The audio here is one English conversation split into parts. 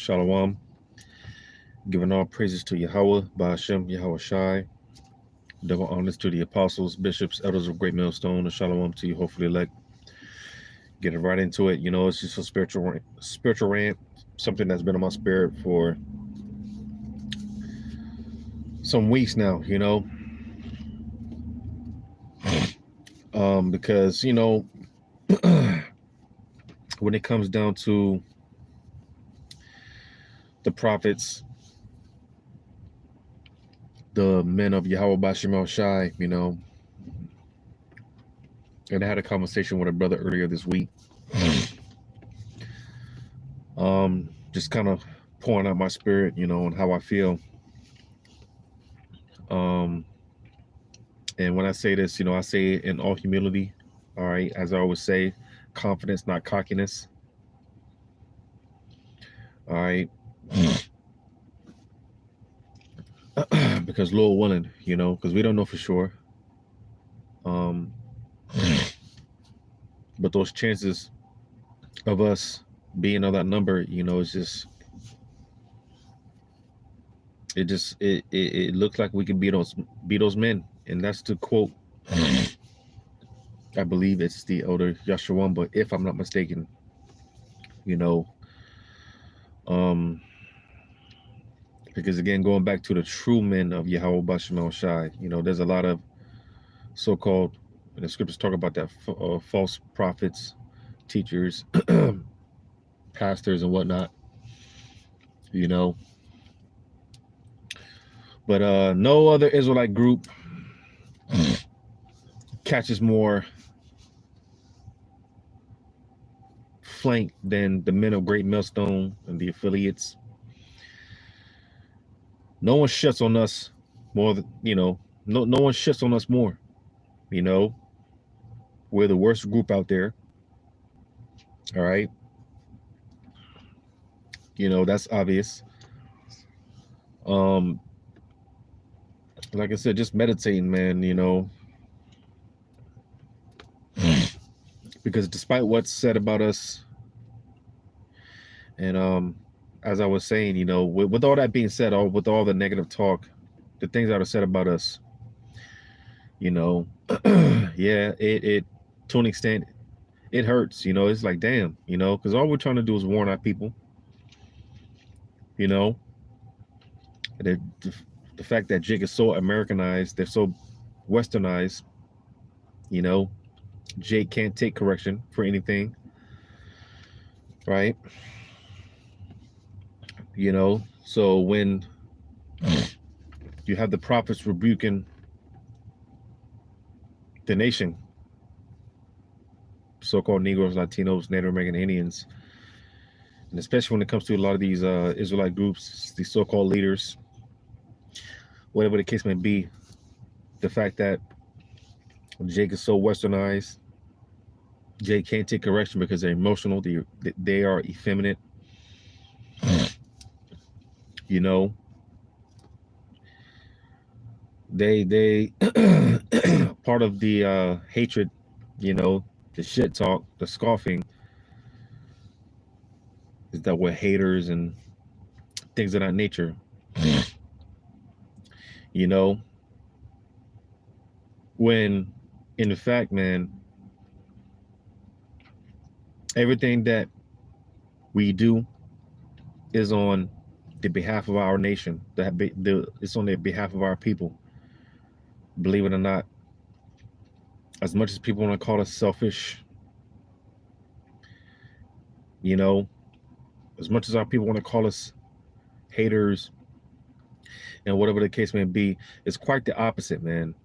Shalom. Giving all praises to Yahweh, Ba'ashem, Yahweh Shai. Double honors to the apostles, bishops, elders of Great Millstone, and Shalom to you, hopefully elect. Getting right into it. It's just a spiritual rant, something that's been on my spirit for some weeks now, because, when it comes down to the prophets, the men of Yahweh Ba'ashem Shai, and I had a conversation with a brother earlier this week. Just kind of pouring out my spirit, and how I feel. And when I say this, I say it in all humility. All right, as I always say, confidence, not cockiness. All right. Because Lord willing, because we don't know for sure. But those chances of us being on that number, it looks like we can be those men. And that's to quote, I believe it's the elder Yahshua, but if I'm not mistaken, because again, going back to the true men of Yahweh Ba'ashem Shai, there's a lot of so-called, and the scriptures talk about that, false prophets, teachers, pastors and whatnot, but no other Israelite group catches more flank than the men of Great Millstone and the affiliates. No one shuts on us more than, no one shuts on us more. We're the worst group out there. All right. That's obvious. Like I said, just meditating, man, because despite what's said about us, and as I was saying, with all that being said, with all the negative talk, the things that are said about us, yeah, it to an extent, it hurts, it's like, damn, because all we're trying to do is warn our people, the fact that Jake is so Americanized, they're so westernized, Jake can't take correction for anything, right? So when you have the prophets rebuking the nation, so-called Negroes, Latinos, Native American Indians, and especially when it comes to a lot of these Israelite groups, these so-called leaders, whatever the case may be, the fact that Jake is so westernized, Jake can't take correction because they're emotional, they are effeminate, they part of the hatred, the shit talk, the scoffing, is that we're haters and things of that nature. When in fact, man, everything that we do is on the behalf of our nation, it's on the behalf of our people. Believe it or not, as much as people want to call us selfish, as much as our people want to call us haters and whatever the case may be, it's quite the opposite, man.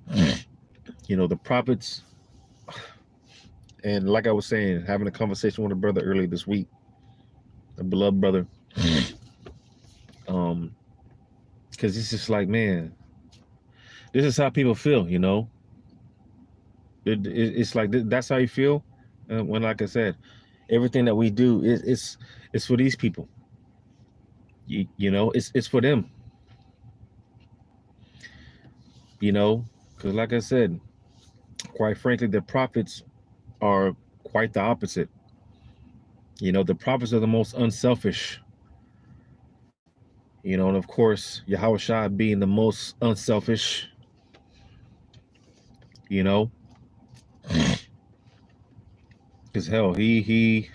The prophets, and like I was saying, having a conversation with a brother earlier this week, a beloved brother, because it's just like, man, this is how people feel, it's like that's how you feel. When, like I said, everything that we do it's for these people. It's for them. Because like I said, quite frankly, the prophets are quite the opposite. The prophets are the most unselfish You know, and of course, Yahushua being the most unselfish, you know, because hell, he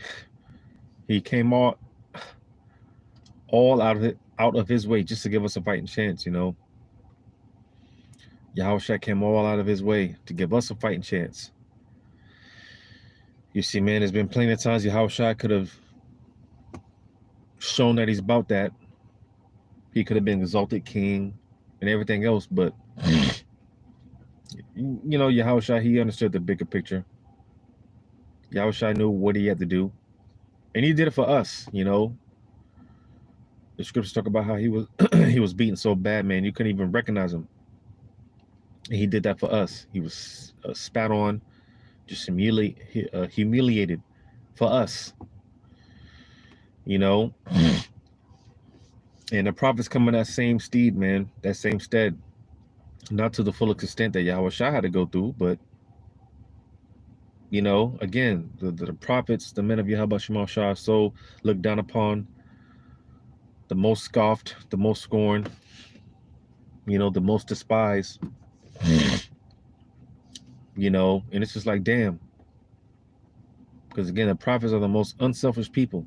came all out of his way just to give us a fighting chance, you know. Yahushua came all out of his way to give us a fighting chance. You see, man, there's been plenty of times Yahushua could have shown that he's about that. He could have been exalted king and everything else, but you know, Yahushua, he understood the bigger picture. Yahushua knew what he had to do, and he did it for us. You know, the scriptures talk about how he was he was beaten so bad, man, you couldn't even recognize him. And he did that for us. He was spat on, just humiliated for us. You know, and the prophets come in that same steed, man, that same stead. Not to the full extent that Yahushua had to go through, but you know, again, the prophets, the men of Yahweh Shemashah, so looked down upon, the most scoffed, the most scorned, you know, the most despised, you know, and it's just like, damn. Because again, the prophets are the most unselfish people,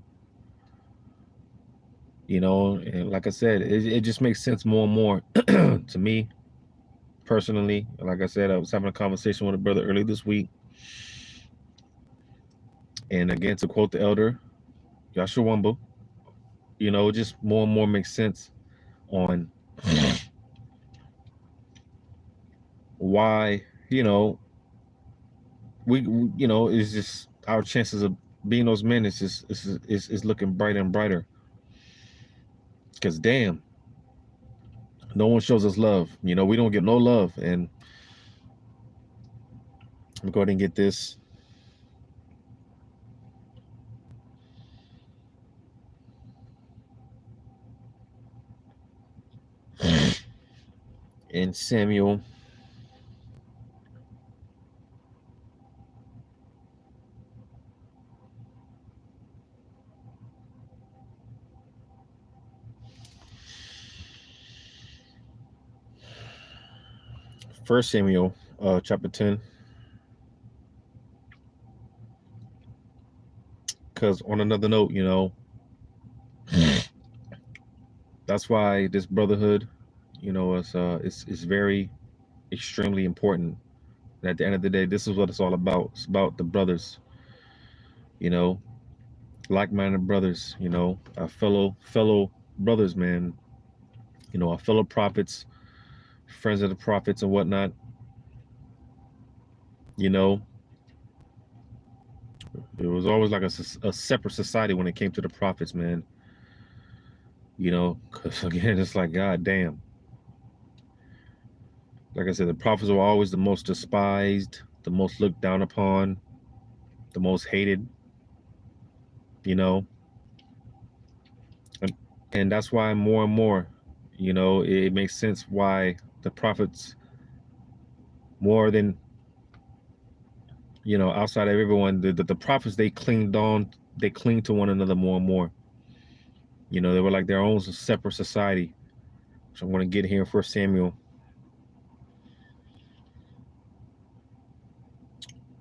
you know, and like I said, it just makes sense more and more to me personally. Like I said, I was having a conversation with a brother earlier this week. And again, to quote the elder, Yashawamba, you know, it just more and more makes sense on why, you know, we you know, it's just our chances of being those men is just is looking brighter and brighter. Because damn, no one shows us love. You know, we don't get no love. And let me go ahead and get this. In Samuel, First Samuel, chapter 10. Because on another note, you know, that's why this brotherhood, you know, is very extremely important. And at the end of the day, this is what it's all about. It's about the brothers, you know, like-minded brothers, you know, our fellow brothers, man, you know, our fellow prophets, friends of the prophets and whatnot. You know, it was always like a separate society when it came to the prophets, man. You know, because again, it's like, God damn. Like I said, the prophets were always the most despised, the most looked down upon, the most hated, you know. And that's why more and more, you know, it makes sense why the prophets, more than, you know, outside of everyone, the prophets, they cling to one another more and more. You know, they were like their own separate society. So I'm going to get here in 1 Samuel.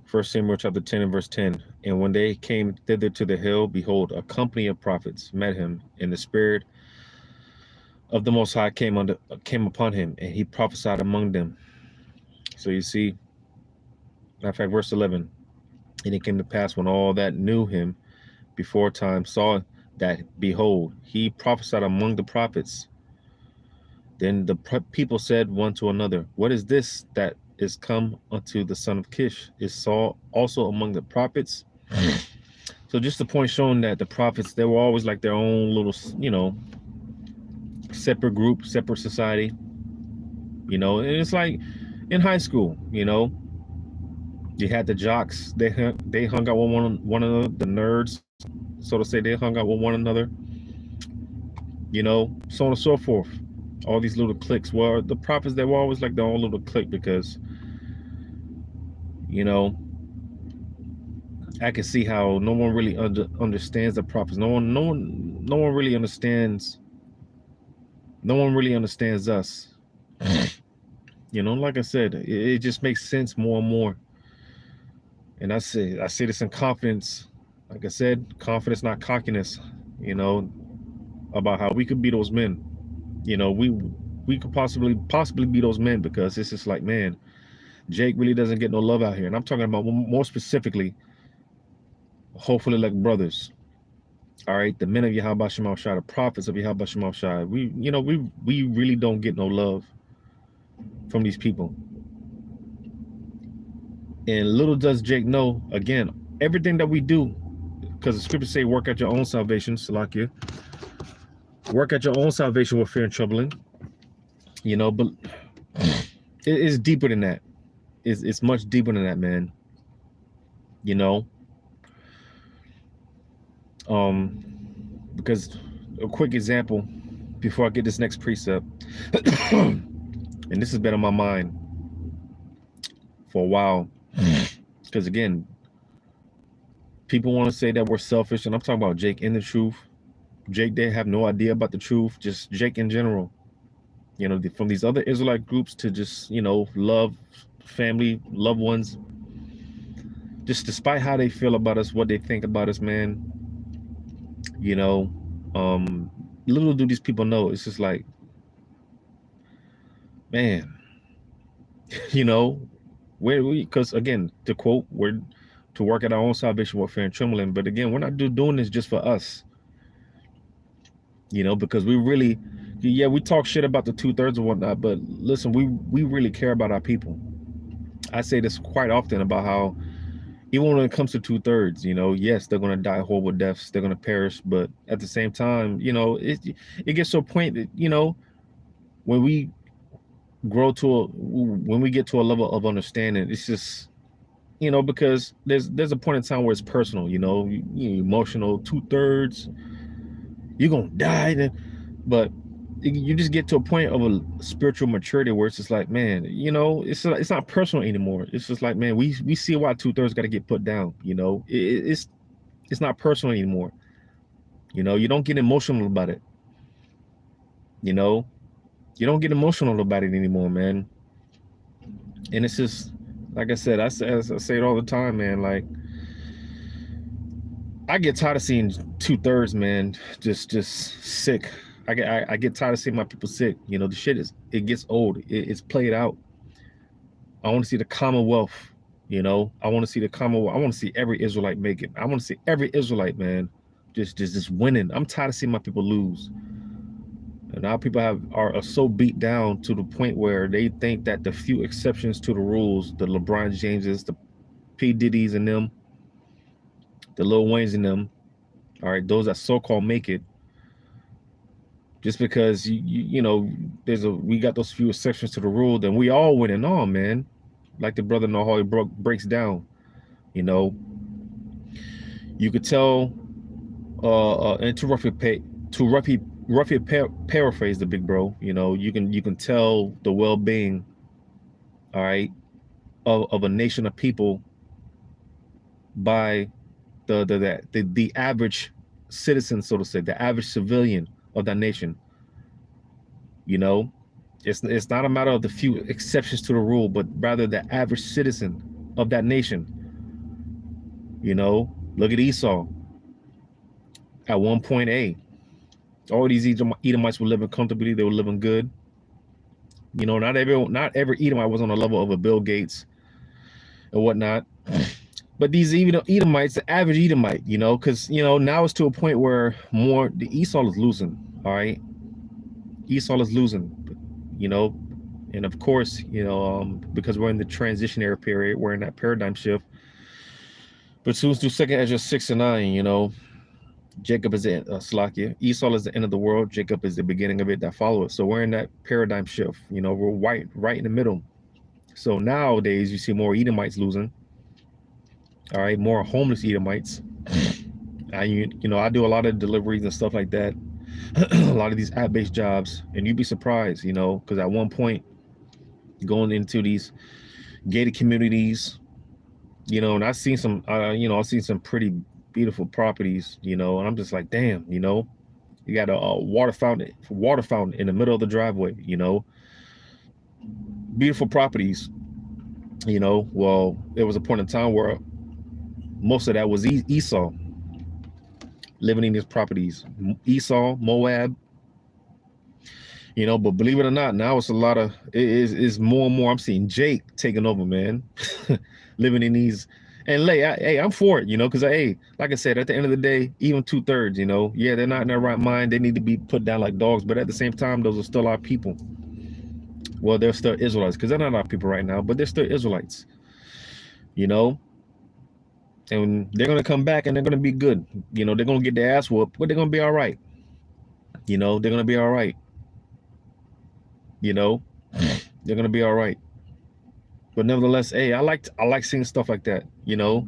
1 Samuel chapter 10 and verse 10. And when they came thither to the hill, behold, a company of prophets met him, and the Spirit of the Most High came upon him, and he prophesied among them. So you see, matter of fact, verse 11. And it came to pass when all that knew him before time saw that, behold, he prophesied among the prophets. Then the people said one to another, what is this that is come unto the son of Kish? Is Saul also among the prophets? So just the point showing that the prophets, they were always like their own little, you know, separate group, separate society, you know. And it's like in high school, you know, you had the jocks, they hung out with one another, the nerds, so to say, they hung out with one another, you know, so on and so forth. All these little cliques. Well, the prophets, they were always like their own little clique because, you know, I can see how no one really understands the prophets. No one really understands No one really understands us. You know, like I said, it just makes sense more and more. And I say this in confidence. Like I said, confidence, not cockiness. You know, about how we could be those men. You know, we could possibly be those men, because it's just like, man, Jake really doesn't get no love out here. And I'm talking about more specifically, hopefully, like brothers. All right, the men of Yahweh Shema Shai, the prophets of Yahweh Shema Shai. We really don't get no love from these people. And little does Jake know, again, everything that we do, because the scriptures say, work at your own salvation, Salakia. Work at your own salvation with fear and trembling. You know, but it's deeper than that. It's much deeper than that, man. You know, because a quick example before I get this next precept, and this has been on my mind for a while, because again, people want to say that we're selfish, and I'm talking about Jake in the truth. Jake, they have no idea about the truth, just Jake in general. You know, from these other Israelite groups to just, you know, love, family, loved ones. Just despite how they feel about us, what they think about us, man. You know, little do these people know, it's just like, man, you know, because again, to quote, we're to work at our own salvation with fear and trembling. But again, we're not doing this just for us. You know, because we really, yeah, we talk shit about the 2/3 and whatnot, but listen, we really care about our people. I say this quite often about how even when it comes to 2/3, you know, yes, they're going to die horrible deaths, they're going to perish, but at the same time, you know, it gets to a point that, you know, when we when we get to a level of understanding, it's just, you know, because there's a point in time where it's personal, you know, emotional, 2/3, you're gonna die then. But you just get to a point of a spiritual maturity where it's just like, man, you know, it's not personal anymore. It's just like, man, we see why 2/3 got to get put down. You know, it's not personal anymore. You know, you don't get emotional about it. You know, you don't get emotional about it anymore, man. And it's just, like I said, I say it all the time, man. Like, I get tired of seeing 2/3, man, just sick. I get tired of seeing my people sick. You know, the shit it gets old. It's played out. I want to see the Commonwealth. You know, I want to see the Commonwealth. I want to see every Israelite make it. I want to see every Israelite, man, just winning. I'm tired of seeing my people lose. And now people are so beat down to the point where they think that the few exceptions to the rules, the LeBron Jameses, the P. Diddy's and them, the Lil Waynes and them, all right, those that so-called make it, just because you know we got those few exceptions to the rule, then we all winning on, man. Like the brother Nahali breaks down, you know. You could tell, and to roughly paraphrase the big bro, you know, you can tell the well-being, all right, of a nation of people by the average citizen, so to say, the average civilian of that nation. You know, it's not a matter of the few exceptions to the rule, but rather the average citizen of that nation. You know, look at Esau. At one point, all these Edomites were living comfortably. They were living good. You know, not every Edomite was on the level of a Bill Gates and whatnot. But these Edomites, the average Edomite, you know, because, you know, now it's to a point where the Esau is losing, all right? Esau is losing, you know, and of course, you know, because we're in the transitionary period, we're in that paradigm shift. But soon through 2 Ezra 6 and 9, you know, Jacob is the Slakia. Esau is the end of the world. Jacob is the beginning of it that follow it. So we're in that paradigm shift. You know, we're right in the middle. So nowadays you see more Edomites losing. All right, more homeless Edomites. You know, I do a lot of deliveries and stuff like that. A lot of these app-based jobs, and you'd be surprised, you know, because at one point, going into these gated communities, you know, and I've seen some, you know, I've seen some pretty beautiful properties, you know, and I'm just like, damn, you know, You got a water fountain in the middle of the driveway. You know, beautiful properties. You know, well, there was a point in time where most of that was Esau living in these properties. Esau, Moab. You know, but believe it or not, now it's a lot of is more and more. I'm seeing Jake taking over, man, living in these. And hey, I'm for it, you know, because hey, like I said, at the end of the day, even 2/3, you know, yeah, they're not in their right mind. They need to be put down like dogs. But at the same time, those are still our people. Well, they're still Israelites because they're not our people right now, but they're still Israelites, you know. And they're gonna come back and they're gonna be good. You know, they're gonna get their ass whooped, but they're gonna be all right. You know, they're gonna be all right. You know, they're gonna be all right. But nevertheless, hey, I like seeing stuff like that. You know,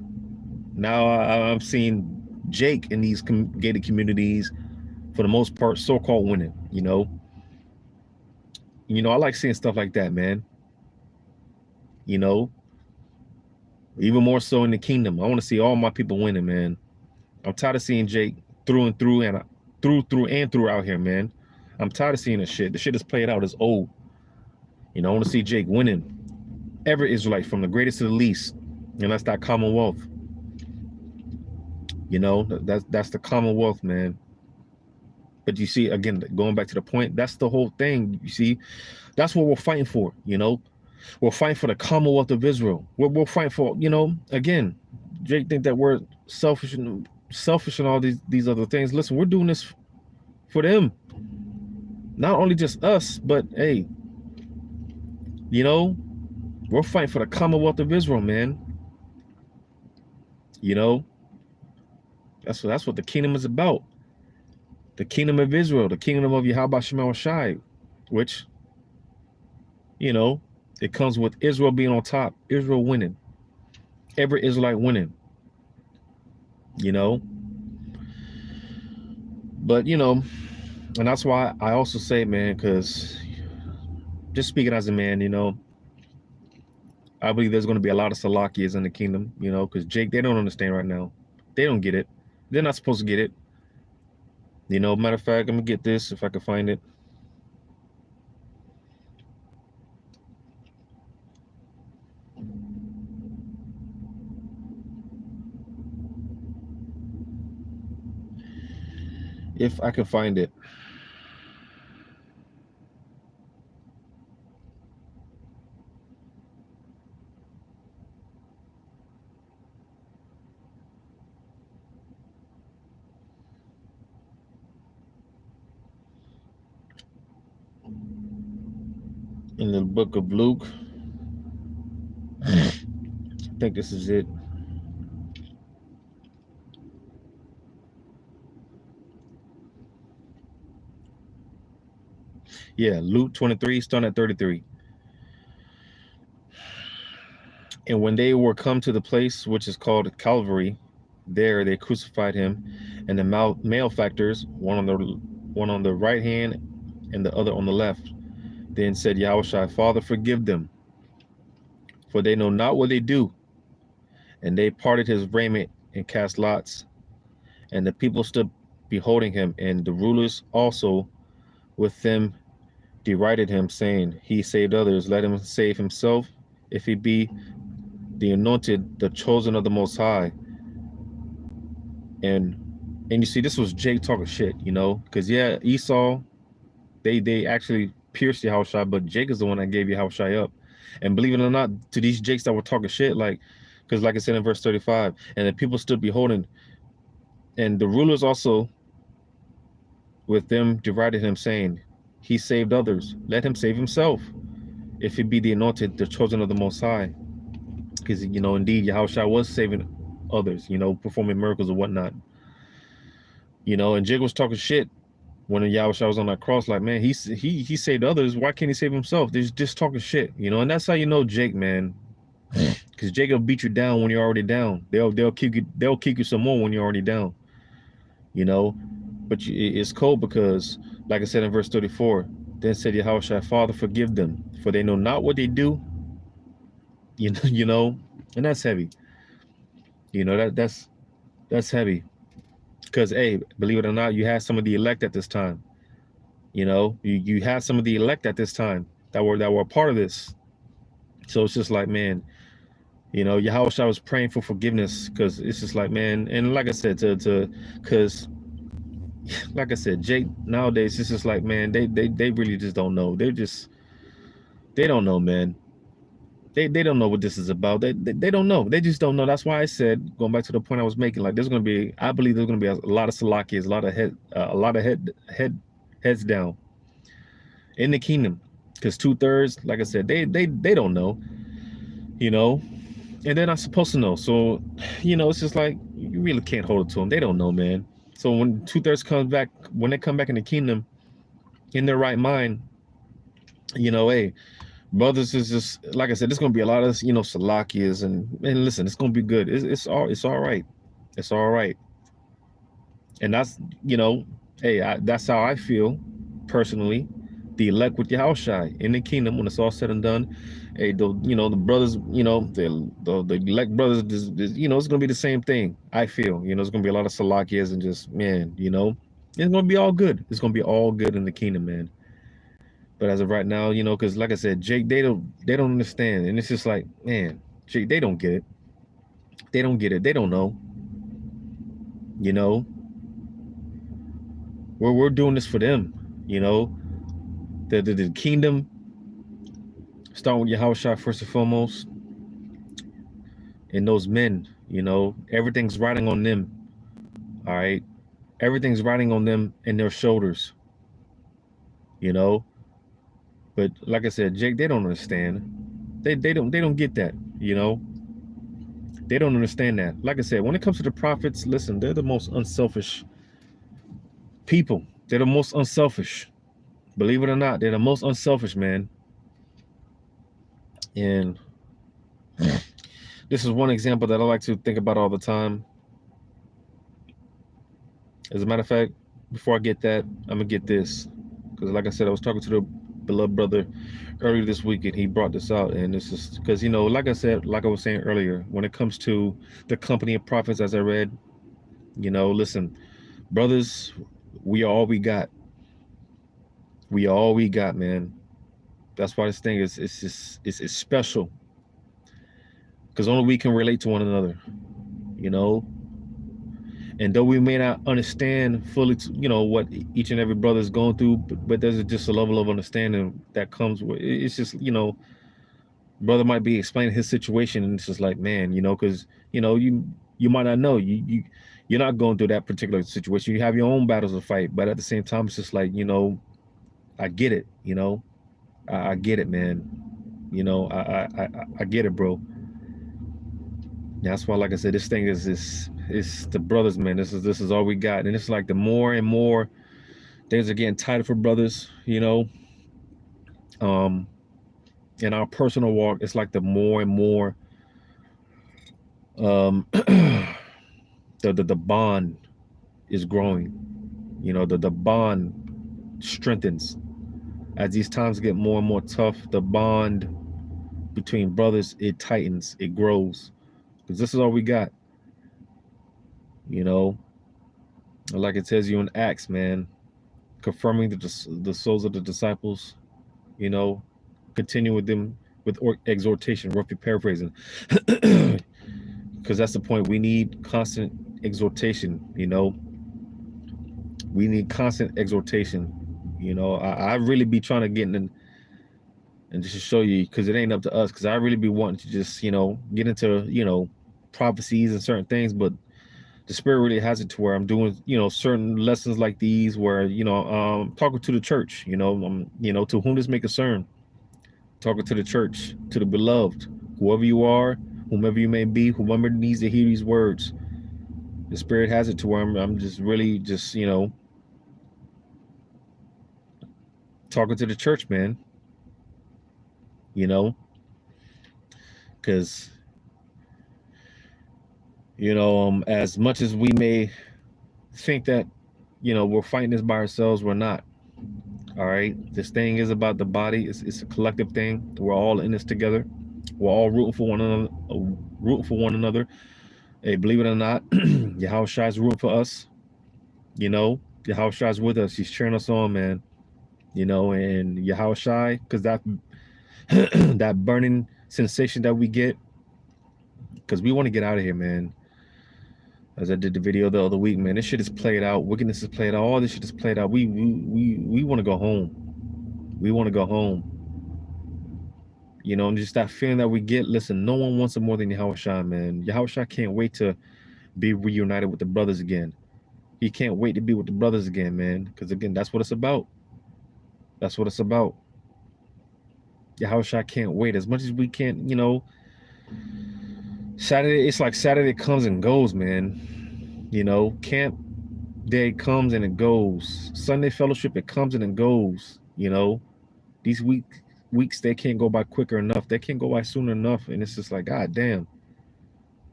now I'm seeing Jake in these gated communities, for the most part, so-called winning. You know, I like seeing stuff like that, man. You know, even more so in the kingdom. I want to see all my people winning, man. I'm tired of seeing Jake through and through and through out here, man. I'm tired of seeing this shit. The shit is played out. It's old. You know, I want to see Jake winning every Israelite from the greatest to the least, and that's that Commonwealth. You know, that's the Commonwealth, man. But you see, again, going back to the point, that's the whole thing. You see, that's what we're fighting for. You know, we're fighting for the Commonwealth of Israel. We're fighting for, you know, again, Jake think that we're selfish and all these other things. Listen, we're doing this for them. Not only just us, but hey, you know, we're fighting for the Commonwealth of Israel, man. You know, that's what the kingdom is about. The kingdom of Israel, the kingdom of Yahweh Shema Shai, which, you know, it comes with Israel being on top, Israel winning, every Israelite winning. You know, but you know, and that's why I also say, man, because just speaking as a man, you know, I believe there's going to be a lot of Salakias in the kingdom, you know, because Jake, they don't understand right now. They don't get it. They're not supposed to get it. You know, matter of fact, I'm going to get this if I can find it. If I can find it. In the book of Luke, I think this is it. Yeah, Luke 23, starting at 33. And when they were come to the place which is called Calvary, there they crucified him, and the malefactors, one on the right hand and the other on the left. Then said Yahushua, Father, forgive them, for they know not what they do. And they parted his raiment and cast lots. And the people stood beholding him, and the rulers also with them derided him, saying, He saved others, let him save himself, if he be the anointed, the chosen of the Most High. And you see, this was Jake talking shit, you know, because yeah, Esau, they actually pierced Yahushua, but Jake is the one that gave Yahushua up. And believe it or not, to these Jakes that were talking shit, like, because like I said in verse 35, and the people stood beholding, and the rulers also with them derided him, saying, He saved others, let him save himself, if he be the anointed, the chosen of the Most High. Because, you know, indeed, Yahushua was saving others, you know, performing miracles and whatnot. You know, and Jake was talking shit when Yahushua was on that cross, like, man, he saved others. Why can't he save himself? They're just talking shit, you know, and that's how you know Jake, man. Because Jake will beat you down when you're already down. They'll kick you some more when you're already down, you know. But it's cold because, like I said in verse 34, then said Yahushua, Father, forgive them, for they know not what they do. You know, and that's heavy. You know, that's heavy. Because, hey, believe it or not, you had some of the elect at this time. You know, you had some of the elect at this time that were a part of this. So it's just like, man, you know, Yahushua was praying for forgiveness, because it's just like, man, and like I said, because like I said, Jake, nowadays it's just like, man, they really just don't know. They don't know, man. They don't know what this is about. They don't know. They just don't know. That's why I said, going back to the point I was making, like, I believe there's gonna be a lot of Salakias, a lot of heads down in the kingdom, because 2/3, like I said, they don't know, you know, and they're not supposed to know. So, you know, it's just like, you really can't hold it to them. They don't know, man. So when 2/3 comes back, when they come back in the kingdom in their right mind, you know, hey, brothers, is just like I said, there's gonna be a lot of, you know, Salakias, and listen, it's gonna be good. It's all right. It's all right. And that's, you know, hey, that's how I feel personally. The elect with Yahushai in the kingdom, when it's all said and done, hey, you know, the brothers, you know, the elect brothers, you know, it's gonna be the same thing. I feel, you know, it's gonna be a lot of Salakias, and just, man, you know, it's gonna be all good. It's gonna be all good in the kingdom, man. But as of right now, you know, because like I said, Jake, they don't understand, and it's just like, man, Jake, they don't get it. They don't get it. They don't know. You know, we're doing this for them. You know, the kingdom, starting with Yahushua first and foremost, and those men. You know, everything's riding on them. All right, everything's riding on them and their shoulders. You know, but like I said, Jake, they don't understand. They don't get that. You know. They don't understand that. Like I said, when it comes to the prophets, listen, they're the most unselfish people. They're the most unselfish. Believe it or not, they're the most unselfish, man. And this is one example that I like to think about all the time. As a matter of fact, before I get that, I'm going to get this. Because like I said, I was talking to the beloved brother earlier this week, and he brought this out. And this is because, you know, like I said, like I was saying earlier, when it comes to the company of prophets, as I read, you know, listen, brothers, we are all we got. We are all we got, man. That's why this thing is, it's special, because only we can relate to one another, you know. And though we may not understand fully, you know, what each and every brother is going through, but there's just a level of understanding that comes with it. It's just, you know, brother might be explaining his situation, and it's just like, man, you know, because, you know, you might not know, you're not going through that particular situation. You have your own battles to fight, but at the same time, it's just like, you know, I get it, you know, I get it, man. You know, I get it, bro. That's why, like I said, this thing is the brothers, man. This is all we got. And it's like the more and more things are getting tighter for brothers, you know. In our personal walk, it's like the more and more the bond is growing. You know, the bond strengthens. As these times get more and more tough, the bond between brothers, it tightens, it grows. Because this is all we got. You know, like it tells you in Acts, man, confirming the souls of the disciples, you know, continue with them with exhortation, roughly paraphrasing. Because that's the point. We need constant exhortation, you know. We need constant exhortation. You know, I really be trying to get in and just to show you, because it ain't up to us, because I really be wanting to just, you know, get into, you know, prophecies and certain things, but the Spirit really has it to where I'm doing, you know, certain lessons like these where, you know, talking to the church, you know, to whom this may concern, talking to the church, to the beloved, whoever you are, whomever you may be, whoever needs to hear these words. The Spirit has it to where I'm just really just, you know, talking to the church, man, you know, because, you know, as much as we may think that, you know, we're fighting this by ourselves, we're not. All right, this thing is about the body. It's a collective thing. We're all in this together. We're all rooting for one another. Hey, believe it or not, Yahushua is rooting for us. You know, Yahweh with us. He's cheering us on, man. You know, and Yahweh, because that that burning sensation that we get, because we want to get out of here, man. As I did the video the other week, man, this shit is played out. Wickedness is played out. All this shit is played out. We want to go home. We want to go home. You know, and just that feeling that we get. Listen, no one wants it more than Yahweh, man. Yahweh can't wait to be reunited with the brothers again. He can't wait to be with the brothers again, man. Because again, that's what it's about. That's what it's about. Yahweh can't wait. As much as we can't, you know, Saturday, it's like Saturday comes and goes, man. You know, camp day comes and it goes. Sunday fellowship, it comes and it goes. You know, these weeks, they can't go by quicker enough. They can't go by soon enough. And it's just like, God damn.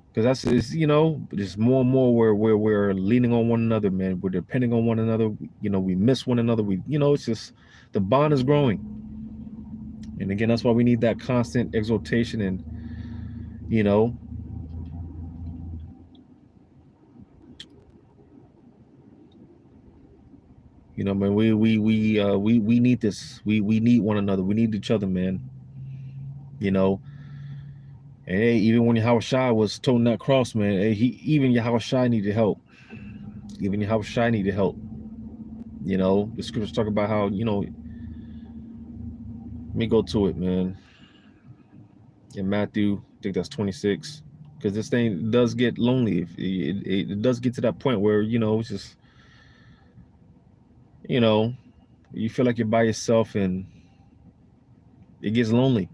Because that's, it's, you know, just more and more where we're leaning on one another, man. We're depending on one another. You know, we miss one another. You know, it's just, the bond is growing. And again, that's why we need that constant exhortation and, you know, man, we need this. We need one another. We need each other, man. You know, and hey, even when Yahweh was toting that cross, man, hey, even Yahweh needed help. Even Yahweh needed help. You know, the scriptures talk about how, you know, let me go to it, man. In Matthew, I think that's 26, because this thing does get lonely. It does get to that point where, you know, it's just, you know, you feel like you're by yourself and it gets lonely.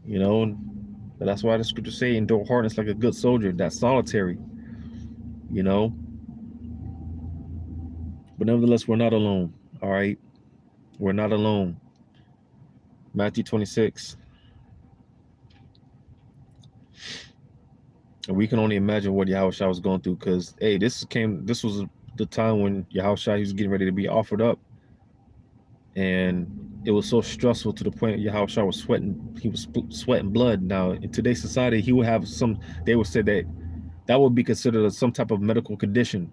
You know, but that's why the scriptures say, endure hardness like a good soldier. That's solitary. You know, but nevertheless, we're not alone. All right, we're not alone. Matthew 26. And we can only imagine what Yahushua was going through, because hey, this was the time when Yahushua, he was getting ready to be offered up, and it was so stressful to the point Yahushua was sweating. He was sweating blood. Now in today's society, he would have some. They would say that would be considered some type of medical condition.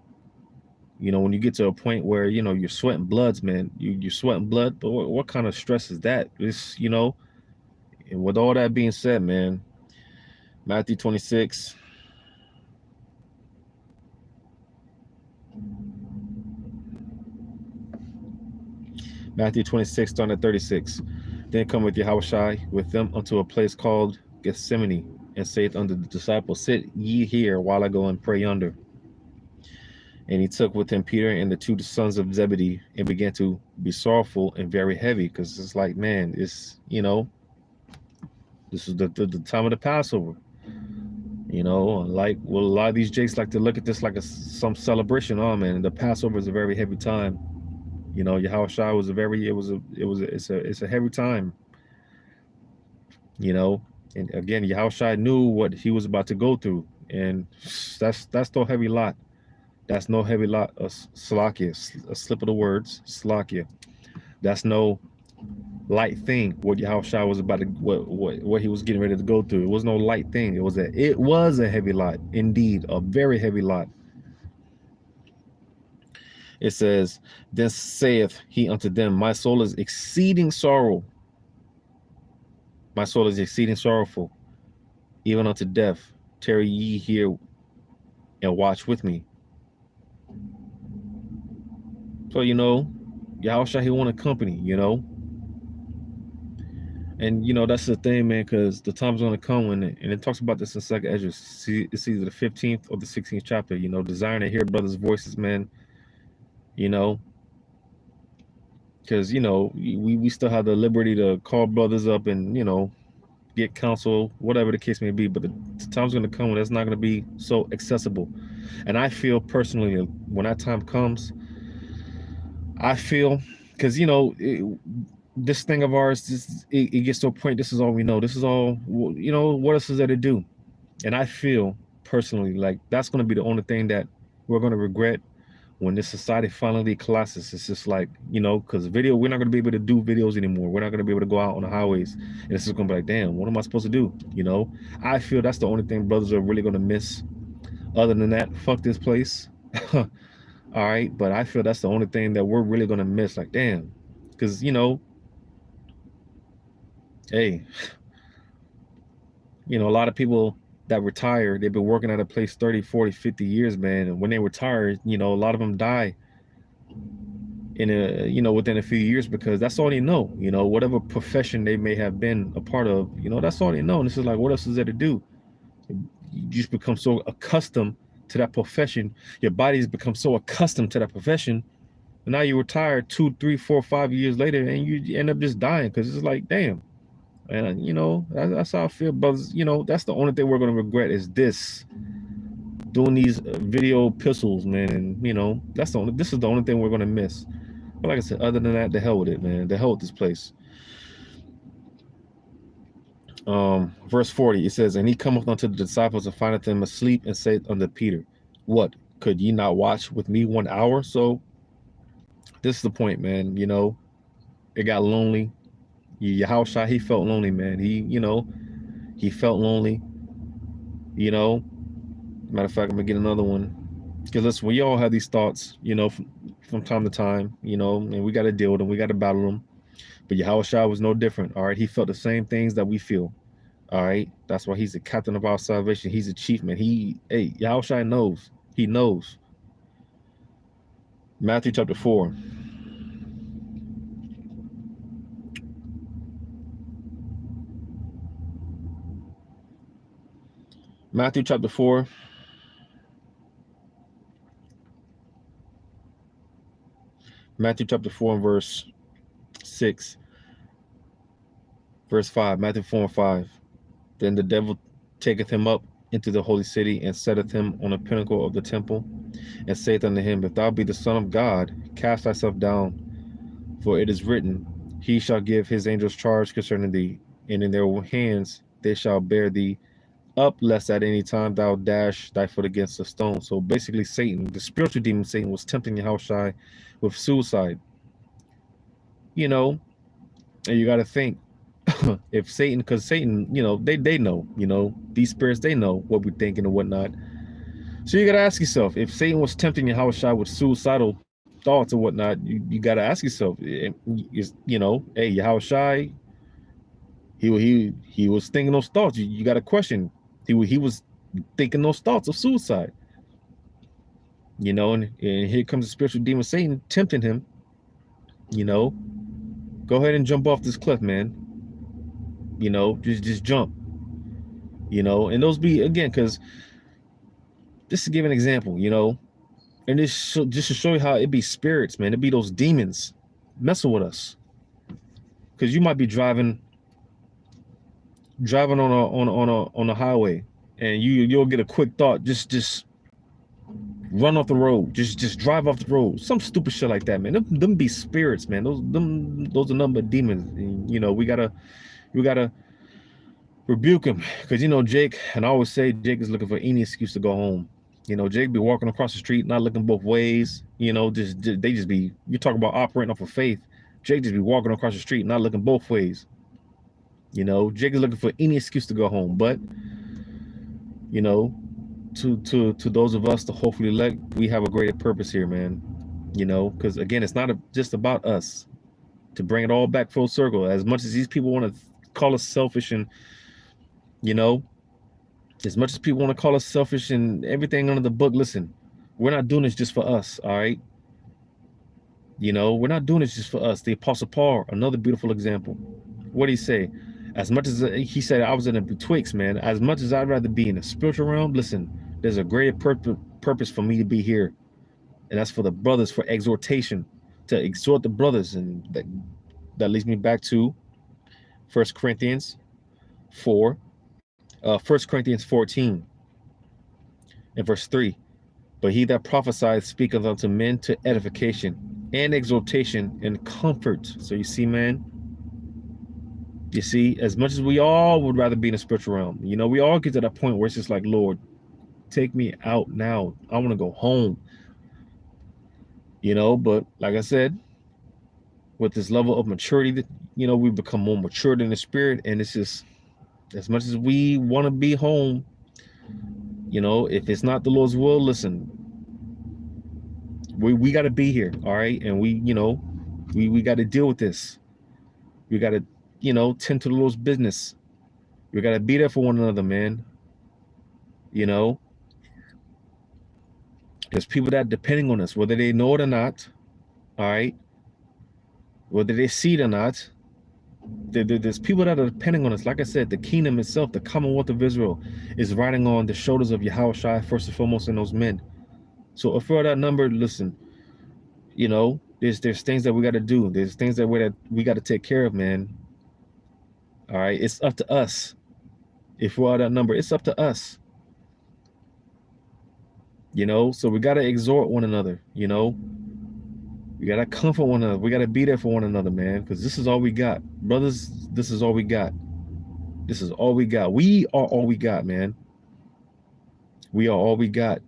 You know, when you get to a point where, you know, you're sweating bloods, man, you're sweating blood. But what kind of stress is that? It's, you know, and with all that being said, man, Matthew 26. Matthew 26, starting at 36. Then cometh Yahushua with them unto a place called Gethsemane, and saith unto the disciples, sit ye here while I go and pray yonder. And he took with him Peter and the two sons of Zebedee, and began to be sorrowful and very heavy, because it's like, man, it's, you know, this is the time of the Passover. You know, like, well, a lot of these jakes like to look at this like some celebration. Oh man, the Passover is a very heavy time. You know, Yahushua was it's a heavy time. You know, and again, Yahushua knew what he was about to go through, and that's no heavy lot. That's no heavy lot of slakia, a slip of the words, slakia. That's no light thing. What Yahushua was about to, what he was getting ready to go through. It was no light thing. It was a heavy lot, indeed, a very heavy lot. It says, then saith he unto them, my soul is exceeding sorrow. My soul is exceeding sorrowful, even unto death. Tarry ye here and watch with me. So, you know, Yahushua, he wanted company, you know. And, you know, that's the thing, man, because the time's going to come when, and it talks about this in 2nd Ezra. It's either the 15th or the 16th chapter, you know, desiring to hear brothers' voices, man, you know. Because, you know, we still have the liberty to call brothers up and, you know, get counsel, whatever the case may be. But the time's going to come when it's not going to be so accessible. And I feel personally, when that time comes, I feel, because, you know, this thing of ours, it gets to a point, this is all we know. This is all, you know, what else is there to do? And I feel personally like that's going to be the only thing that we're going to regret when this society finally collapses. It's just like, you know, because we're not going to be able to do videos anymore. We're not going to be able to go out on the highways. And it's just going to be like, damn, what am I supposed to do? You know, I feel that's the only thing brothers are really going to miss. Other than that, fuck this place. All right, but I feel that's the only thing that we're really gonna miss. Like, damn, because hey, a lot of people that retire, they've been working at a place 30, 40, 50 years, man. And when they retire, a lot of them die in within a few years, because that's all they know. Whatever profession they may have been a part of, that's all they know. And it's just like, what else is there to do? You just become so accustomed to that profession. Your body's become so accustomed to that profession. And now you retire 2, 3, 4, 5 years later, and you end up just dying, because it's like, damn. And that's how I feel, brothers. That's the only thing we're gonna regret, is this, doing these video epistles, man. And this is the only thing we're gonna miss. But like I said, other than that, the hell with it, man. The hell with this place. Verse 40, it says, and he cometh unto the disciples and findeth them asleep, and saith unto Peter, what, could ye not watch with me 1 hour? So this is the point, man. It got lonely. Yahushua, he felt lonely, man. He felt lonely. Matter of fact, I'm gonna get another one. Because listen, we all have these thoughts, from time to time, and we got to deal with them. We got to battle them. But Yahushua was no different. All right. He felt the same things that we feel. All right. That's why he's the captain of our salvation. He's the chief, man. Yahushua knows. He knows. Matthew chapter 4. Matthew chapter 4. Matthew chapter 4 and verse 6. Verse 5. Matthew 4 and 5. Then the devil taketh him up into the holy city, and setteth him on a pinnacle of the temple, and saith unto him, if thou be the Son of God, cast thyself down, for it is written, he shall give his angels charge concerning thee, and in their hands they shall bear thee up, lest at any time thou dash thy foot against a stone. So basically, Satan, the spiritual demon Satan, was tempting Yahushua with suicide. And you got to think, if Satan, because Satan, they know, these spirits, they know what we're thinking and whatnot. So you got to ask yourself, if Satan was tempting Yahushua with suicidal thoughts or whatnot, you got to ask yourself, hey, Yahushua, he was thinking those thoughts. You got to question. He was thinking those thoughts of suicide. And here comes the spiritual demon Satan tempting him. Go ahead and jump off this cliff, man. Just jump. And those be, again, because just to give an example, and this just to show you how it be spirits, man. It be those demons messing with us. Because you might be driving on a highway, and you'll get a quick thought, just run off the road, just drive off the road, some stupid shit like that, man. Them be spirits, man. Those are number of demons. And, we gotta rebuke him, because Jake, and I always say Jake is looking for any excuse to go home. Jake be walking across the street, not looking both ways. They just be, you talk about operating off of faith. Jake just be walking across the street, not looking both ways. Jake is looking for any excuse to go home. But to those of us, to hopefully elect, we have a greater purpose here, man. Because again, it's not just about us. To bring it all back full circle, as much as these people want to call us selfish, and as much as people want to call us selfish and everything under the book, listen, we're not doing this just for us. All right. We're not doing this just for us. The Apostle Paul, another beautiful example. What did he say? As much as he said, I was in a betwixt, man. As much as I'd rather be in the spiritual realm, listen, there's a greater purpose for me to be here. And that's for the brothers, for exhortation, to exhort the brothers. And that leads me back to 1 Corinthians 4. 1 Corinthians 14 and verse 3. But he that prophesieth speaketh unto men to edification and exhortation and comfort. So you see, man, as much as we all would rather be in the spiritual realm, we all get to that point where it's just like, Lord, take me out now. I want to go home. But like I said, with this level of maturity, that we become more matured in the spirit, and it's just, as much as we want to be home, if it's not the Lord's will, listen, We got to be here, all right? And we got to deal with this. We got to, tend to the Lord's business. We got to be there for one another, man. There's people that are depending on us, whether they know it or not, all right? Whether they see it or not. There's people that are depending on us. Like I said, the kingdom itself, the Commonwealth of Israel, is riding on the shoulders of Yahushua first and foremost, and those men. So if we're that number, listen, there's things that we got to do. There's things that we got to take care of, man. All right, it's up to us. If we're that number, it's up to us. So we got to exhort one another. We got to comfort one another. We got to be there for one another, man, because this is all we got. Brothers, this is all we got. This is all we got. We are all we got, man. We are all we got.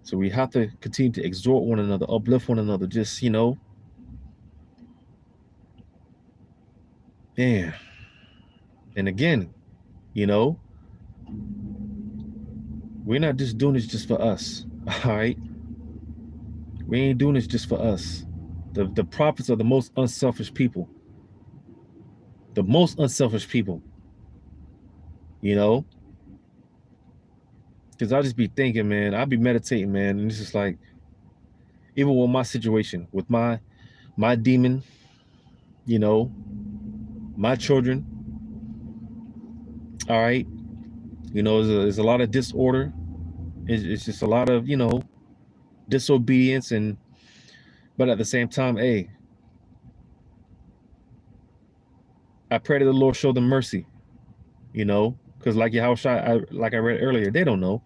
So we have to continue to exhort one another, uplift one another. Just, man. And again, we're not just doing this just for us, all right? We ain't doing this just for us. The prophets are the most unselfish people. The most unselfish people. Because I'll just be thinking, man, I'll be meditating, man, and it's just like, even with my situation, with my demon, my children, all right, there's a lot of disorder. It's just a lot of, disobedience, but at the same time, hey, I pray that the Lord show them mercy, because like like I read earlier, they don't know.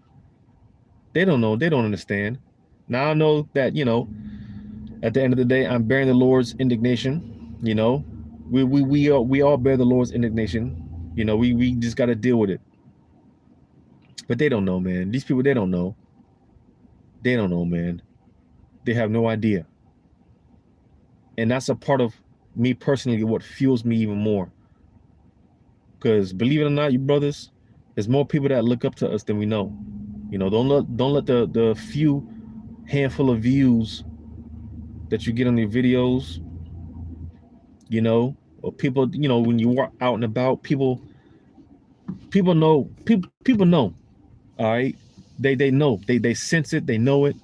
They don't know. They don't understand. Now I know that, at the end of the day, I'm bearing the Lord's indignation. We all bear the Lord's indignation. We just got to deal with it. But they don't know, man. These people, they don't know. They don't know, man. They have no idea. And that's a part of me personally, what fuels me even more. Because believe it or not, you brothers, there's more people that look up to us than we know. Don't let the few handful of views that you get on your videos, or people, when you walk out and about, people know, people know, all right? They know, they sense it, they know it,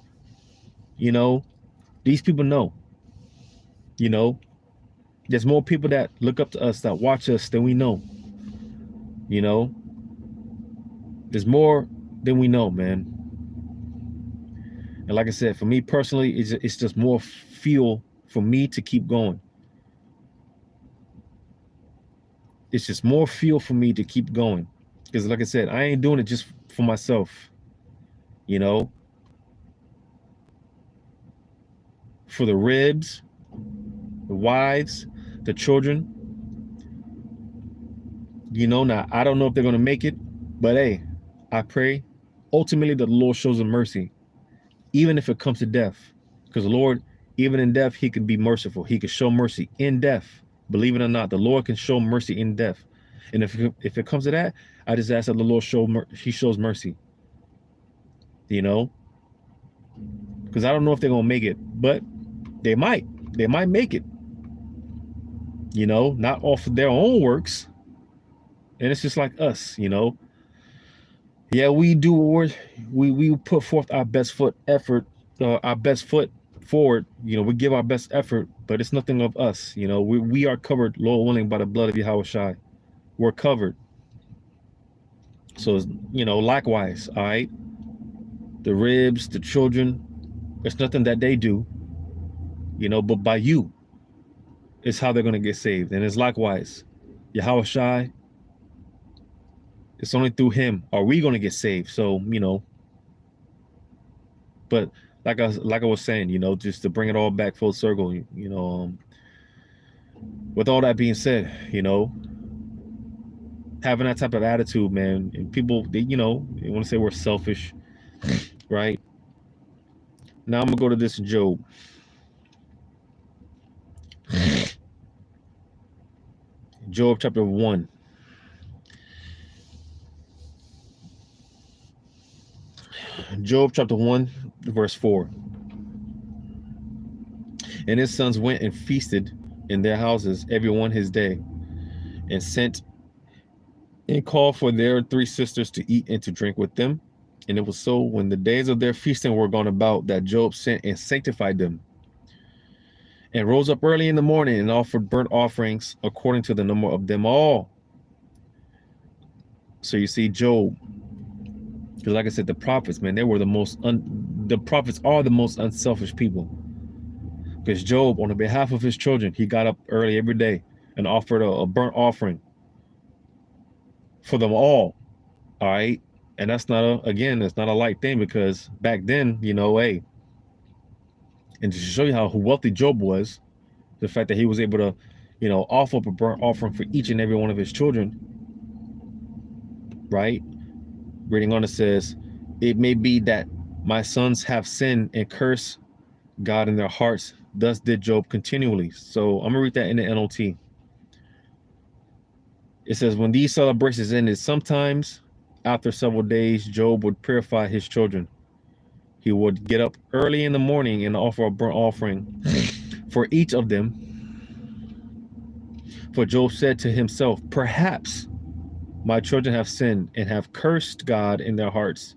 these people know, there's more people that look up to us, that watch us than we know, there's more than we know, man. And like I said, for me personally, it's just more fuel for me to keep going. It's just more fuel for me to keep going. Because like I said, I ain't doing it just for myself, for the ribs, the wives, the children. Now I don't know if they're going to make it, but hey, I pray ultimately that the Lord shows them mercy, even if it comes to death. Because the Lord, even in death, he can be merciful. He can show mercy in death. Believe it or not, the Lord can show mercy in death. And if it comes to that, I just ask that the Lord shows mercy. Because I don't know if they're going to make it, but they might. They might make it. Not off of their own works. And it's just like us, Yeah, we do, we put forth our best foot forward. We give our best effort, but it's nothing of us. We are covered, Lord willing, by the blood of Yahushua. We're covered. So, likewise, all right, the ribs, the children, it's nothing that they do, but by you, it's how they're going to get saved. And it's likewise, Yahushua, it's only through him are we going to get saved. So, but like I was saying, just to bring it all back full circle, with all that being said, having that type of attitude, man, and people, they want to say we're selfish, right? Now I'm gonna go to this Job. Job chapter 1. Job chapter 1, verse 4. And his sons went and feasted in their houses, every one his day, and sent and called for their 3 sisters to eat and to drink with them. And it was so, when the days of their feasting were gone about, that Job sent and sanctified them, and rose up early in the morning and offered burnt offerings according to the number of them all. So you see, Job, because like I said, the prophets, man, they were the prophets are the most unselfish people. Because Job, on the behalf of his children, he got up early every day and offered a burnt offering for them all. All right. And that's not it's not a light thing, because back then, hey, and to show you how wealthy Job was, the fact that he was able to, offer up a burnt offering for each and every one of his children, right? Reading on, it says, it may be that my sons have sinned and cursed God in their hearts. Thus did Job continually. So I'm gonna read that in the NLT. It says, when these celebrations ended, sometimes after several days, Job would purify his children. He would get up early in the morning and offer a burnt offering for each of them. For Job said to himself, perhaps my children have sinned and have cursed God in their hearts.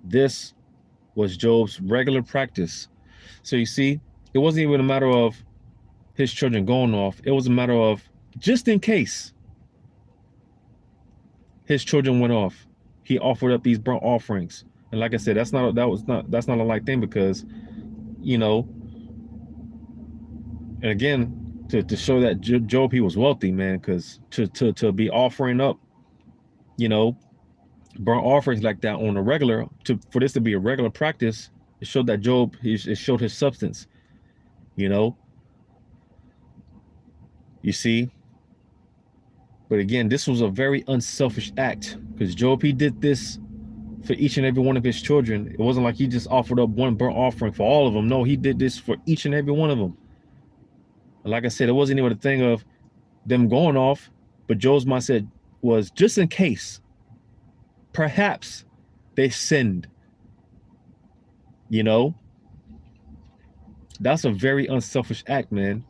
This was Job's regular practice. So you see, it wasn't even a matter of his children going off. It was a matter of, just in case his children went off, he offered up these burnt offerings. And like I said, that's not a light thing, because, and again, to show that Job, he was wealthy, man, because to be offering up, burnt offerings like that on a regular, for this to be a regular practice, it showed that Job, it showed his substance, you see. But again, this was a very unselfish act, because Job, he did this for each and every one of his children. It wasn't like he just offered up one burnt offering for all of them. No, he did this for each and every one of them. And like I said, it wasn't even a thing of them going off, but Job's mindset was, just in case, perhaps they sinned. That's a very unselfish act, man.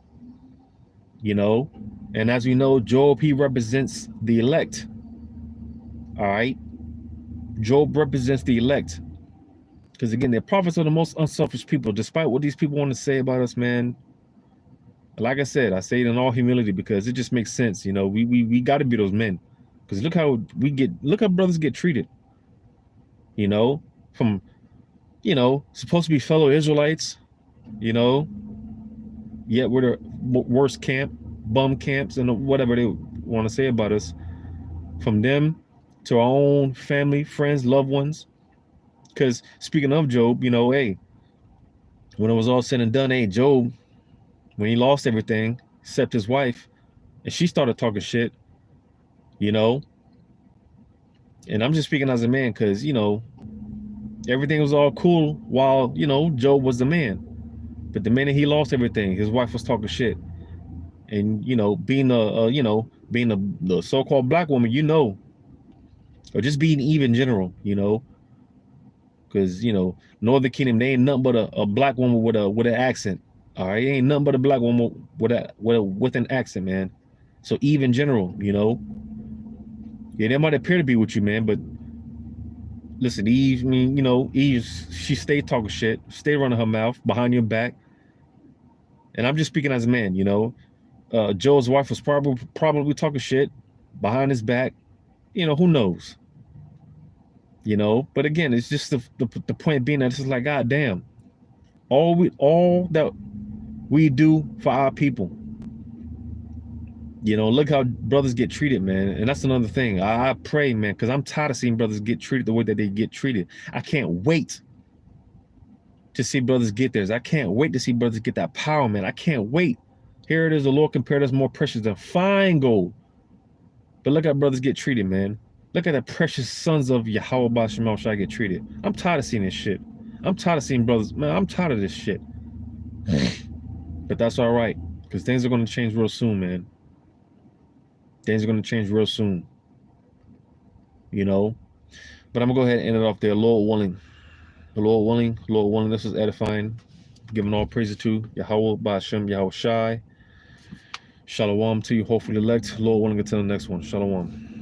And as we know, Job, he represents the elect. All right. Job represents the elect. Because again, the prophets are the most unselfish people, despite what these people want to say about us, man. Like I said, I say it in all humility, because it just makes sense. We got to be those men. Because look how brothers get treated. From, supposed to be fellow Israelites, yet we're the worst bum camps, and whatever they want to say about us. From them to our own family, friends, loved ones. Because speaking of Job, hey, when it was all said and done, hey, Job, when he lost everything except his wife, and she started talking shit, and I'm just speaking as a man, because, everything was all cool while, Job was the man. But the minute he lost everything, his wife was talking shit. And, being the so-called black woman, or just being even general, because, Northern Kingdom, they ain't nothing but a black woman with an accent. All right, ain't nothing but a black woman with an accent, man. So even general, yeah, they might appear to be with you, man, but listen, Eve, she stayed talking shit, stay running her mouth behind your back. And I'm just speaking as a man, Joe's wife was probably talking shit behind his back. Who knows? But again, it's just the point being that it's just like, God damn, all that we do for our people. Look how brothers get treated, man. And that's another thing. I pray, man, because I'm tired of seeing brothers get treated the way that they get treated. I can't wait to see brothers get theirs. I can't wait to see brothers get that power, man. I can't wait. Here it is, the Lord compared us more precious than fine gold. But look how brothers get treated, man. Look at the precious sons of Yahweh Bashemal Shai get treated. I'm tired of seeing this shit. I'm tired of seeing brothers, man. I'm tired of this shit. But that's all right, because things are going to change real soon, man. Things are going to change real soon. But I'm going to go ahead and end it off there. Lord willing, this was edifying. Giving all praises to Yahweh, Ba'ashem, Yahweh Shai. Shalom to you, hopefully elect. Lord willing, until the next one. Shalom.